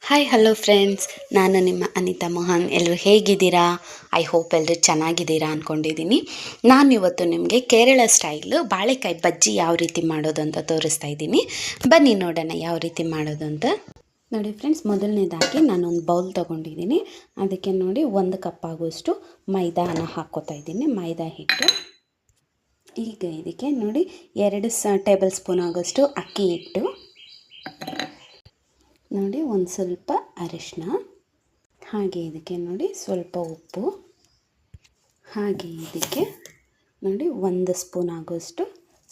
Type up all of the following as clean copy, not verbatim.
Hi hello friends, ನಾನು ನಿಮ್ಮ ಅನಿತಾ ಮೋಹನ್. ಎಲ್ಲರೂ ಹೇಗಿದ್ದೀರಾ? ಐ ಹೋಪ್ ಎಲ್ಲರೂ ಚೆನ್ನಾಗಿದ್ದೀರಾ ಅಂದ್ಕೊಂಡಿದ್ದೀನಿ. ನಾನು ಇವತ್ತು ನಿಮಗೆ ಕೇರಳ ಸ್ಟೈಲು ಬಾಳೆಕಾಯಿ ಬಜ್ಜಿ ಯಾವ ರೀತಿ ಮಾಡೋದು ಅಂತ ತೋರಿಸ್ತಾ ಇದ್ದೀನಿ. ಬನ್ನಿ ನೋಡೋಣ ಯಾವ ರೀತಿ ಮಾಡೋದು ಅಂತ. ನೋಡಿ ಫ್ರೆಂಡ್ಸ್, ಮೊದಲನೇದಾಗಿ ನಾನೊಂದು ಬೌಲ್ ತೊಗೊಂಡಿದ್ದೀನಿ. ಅದಕ್ಕೆ ನೋಡಿ 1 ಕಪ್ ಆಗುವಷ್ಟು ಮೈದಾನ ಹಾಕ್ಕೋತಾ ಇದ್ದೀನಿ, ಮೈದಾ ಹಿಟ್ಟು. ಈಗ ಇದಕ್ಕೆ ನೋಡಿ 2 ಟೇಬಲ್ ಸ್ಪೂನ್ ಆಗೋಷ್ಟು ಅಕ್ಕಿ ಹಿಟ್ಟು, ನೋಡಿ ಒಂದು ಸ್ವಲ್ಪ ಅರಿಶಿನ, ಹಾಗೆ ಇದಕ್ಕೆ ನೋಡಿ ಸ್ವಲ್ಪ ಉಪ್ಪು, ಹಾಗೆ ಇದಕ್ಕೆ ನೋಡಿ 1 ಸ್ಪೂನ್ ಆಗೋಷ್ಟು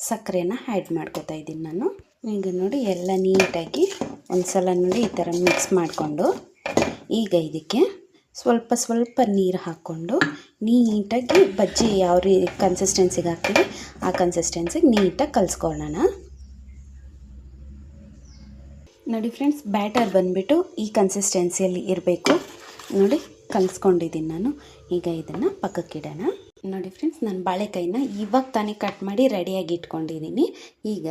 ಸಕ್ಕರೆನ ಆ್ಯಡ್ ಮಾಡ್ಕೋತಾ ಇದ್ದೀನಿ ನಾನು. ಈಗ ನೋಡಿ ಎಲ್ಲ ನೀಟಾಗಿ ಒಂದು ಸಲ ನೋಡಿ ಈ ಥರ ಮಿಕ್ಸ್ ಮಾಡಿಕೊಂಡು, ಈಗ ಇದಕ್ಕೆ ಸ್ವಲ್ಪ ನೀರು ಹಾಕ್ಕೊಂಡು ನೀಟಾಗಿ ಬಜ್ಜಿ ಯಾವ ಕನ್ಸಿಸ್ಟೆನ್ಸಿಗೆ ಹಾಕ್ತೀವಿ ಆ ಕನ್ಸಿಸ್ಟೆನ್ಸಿಗೆ ನೀಟಾಗಿ ಕಲಿಸ್ಕೊಳ್ಳೋಣ. ನೋಡಿ ಫ್ರೆಂಡ್ಸ್, ಬ್ಯಾಟರ್ ಬಂದುಬಿಟ್ಟು ಈ ಕನ್ಸಿಸ್ಟೆನ್ಸಿಯಲ್ಲಿ ಇರಬೇಕು. ನೋಡಿ ಕಲಿಸ್ಕೊಂಡಿದ್ದೀನಿ ನಾನು. ಈಗ ಇದನ್ನು ಪಕ್ಕಕ್ಕಿಡೋಣ. ನೋಡಿ ಫ್ರೆಂಡ್ಸ್, ನಾನು ಬಾಳೆಕಾಯಿನ ಇವಾಗ ತಾನೇ ಕಟ್ ಮಾಡಿ ರೆಡಿಯಾಗಿ ಇಟ್ಕೊಂಡಿದ್ದೀನಿ. ಈಗ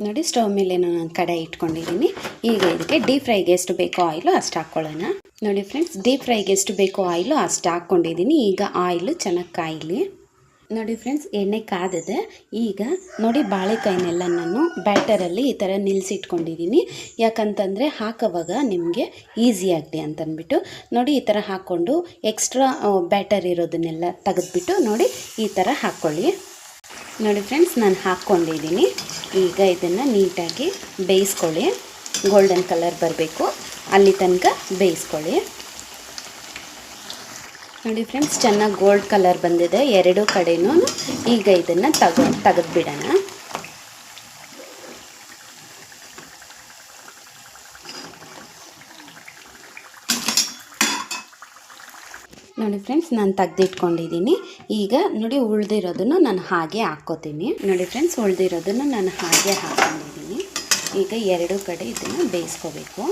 ನೋಡಿ ಸ್ಟವ್ ಮೇಲೆ ನಾನು ಕಡಾಯಿ ಇಟ್ಕೊಂಡಿದ್ದೀನಿ. ಈಗ ಇದಕ್ಕೆ ಡೀಪ್ ಫ್ರೈಗೆ ಎಷ್ಟು ಬೇಕೋ ಆಯಿಲು ಅಷ್ಟು ಹಾಕ್ಕೊಳ್ಳೋಣ. ನೋಡಿ ಫ್ರೆಂಡ್ಸ್, ಡೀಪ್ ಫ್ರೈಗೆ ಎಷ್ಟು ಬೇಕೋ ಆಯಿಲು ಅಷ್ಟು ಹಾಕ್ಕೊಂಡಿದ್ದೀನಿ. ಈಗ ಆಯಿಲು ಚೆನ್ನಾಗಿ ಕಾಯಲಿ. ನೋಡಿ ಫ್ರೆಂಡ್ಸ್, ಎಣ್ಣೆ ಕಾದಿದೆ. ಈಗ ನೋಡಿ ಬಾಳೆಕಾಯಿನೆಲ್ಲ ನಾನು ಬ್ಯಾಟರಲ್ಲಿ ಈ ಥರ ನಿಲ್ಲಿಸಿಟ್ಕೊಂಡಿದ್ದೀನಿ. ಯಾಕಂತಂದರೆ ಹಾಕೋವಾಗ ನಿಮಗೆ ಈಸಿ ಆಗಲಿ ಅಂತಂದ್ಬಿಟ್ಟು ನೋಡಿ ಈ ಥರ ಹಾಕ್ಕೊಂಡು ಎಕ್ಸ್ಟ್ರಾ ಬ್ಯಾಟರ್ ಇರೋದನ್ನೆಲ್ಲ ತೆಗೆದ್ಬಿಟ್ಟು ನೋಡಿ ಈ ಥರ ಹಾಕ್ಕೊಳ್ಳಿ. ನೋಡಿ ಫ್ರೆಂಡ್ಸ್, ನಾನು ಹಾಕ್ಕೊಂಡಿದ್ದೀನಿ. ಈಗ ಇದನ್ನು ನೀಟಾಗಿ ಬೇಯಿಸ್ಕೊಳ್ಳಿ. ಗೋಲ್ಡನ್ ಕಲರ್ ಬರಬೇಕು, ಅಲ್ಲಿ ತನಕ ಬೇಯಿಸ್ಕೊಳ್ಳಿ. ನೋಡಿ ಫ್ರೆಂಡ್ಸ್, ಚೆನ್ನಾಗಿ ಗೋಲ್ಡ್ ಕಲರ್ ಬಂದಿದೆ ಎರಡೂ ಕಡೆಯೂ. ಈಗ ಇದನ್ನು ತೆಗೆದ್ಬಿಡೋಣ. ನೋಡಿ ಫ್ರೆಂಡ್ಸ್, ನಾನು ತೆಗೆದಿಟ್ಕೊಂಡಿದ್ದೀನಿ. ಈಗ ನೋಡಿ ಉಳಿದಿರೋದನ್ನು ನಾನು ಹಾಗೆ ಹಾಕ್ಕೋತೀನಿ. ನೋಡಿ ಫ್ರೆಂಡ್ಸ್, ಉಳಿದಿರೋದನ್ನು ನಾನು ಹಾಗೆ ಹಾಕ್ಕೊಂಡಿದ್ದೀನಿ. ಈಗ ಎರಡೂ ಕಡೆ ಇದನ್ನು ಬೇಯಿಸ್ಕೋಬೇಕು.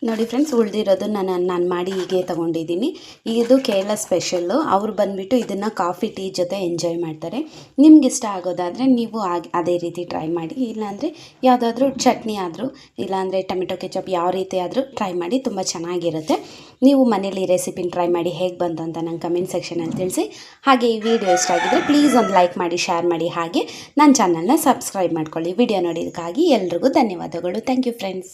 ನೋಡಿ ಫ್ರೆಂಡ್ಸ್, ಉಳಿದಿರೋದು ನಾನು ಮಾಡಿ ಹೀಗೆ ತೊಗೊಂಡಿದ್ದೀನಿ. ಇದು ಕೇರಳ ಸ್ಪೆಷಲ್ಲು. ಅವ್ರು ಬಂದುಬಿಟ್ಟು ಇದನ್ನು ಕಾಫಿ ಟೀ ಜೊತೆ ಎಂಜಾಯ್ ಮಾಡ್ತಾರೆ. ನಿಮ್ಗೆ ಇಷ್ಟ ಆಗೋದಾದರೆ ನೀವು ಅದೇ ರೀತಿ ಟ್ರೈ ಮಾಡಿ. ಇಲ್ಲಾಂದರೆ ಯಾವುದಾದ್ರೂ ಚಟ್ನಿ ಆದರೂ, ಇಲ್ಲಾಂದರೆ ಟೊಮೆಟೊ ಕೆಚಪ್ ಯಾವ ರೀತಿ ಆದರೂ ಟ್ರೈ ಮಾಡಿ, ತುಂಬ ಚೆನ್ನಾಗಿರುತ್ತೆ. ನೀವು ಮನೇಲಿ ರೆಸಿಪಿನ ಟ್ರೈ ಮಾಡಿ ಹೇಗೆ ಬಂತು ಅಂತ ನಂಗೆ ಕಮೆಂಟ್ ಸೆಕ್ಷನಲ್ಲಿ ತಿಳಿಸಿ. ಹಾಗೆ ಈ ವಿಡಿಯೋ ಇಷ್ಟ ಆಗಿದ್ದರೆ ಪ್ಲೀಸ್ ಒಂದು ಲೈಕ್ ಮಾಡಿ, ಶೇರ್ ಮಾಡಿ, ಹಾಗೆ ನನ್ನ ಚಾನಲ್ನ ಸಬ್ಸ್ಕ್ರೈಬ್ ಮಾಡ್ಕೊಳ್ಳಿ. ವಿಡಿಯೋ ನೋಡೋದಕ್ಕಾಗಿ ಎಲ್ರಿಗೂ ಧನ್ಯವಾದಗಳು. Thank you friends.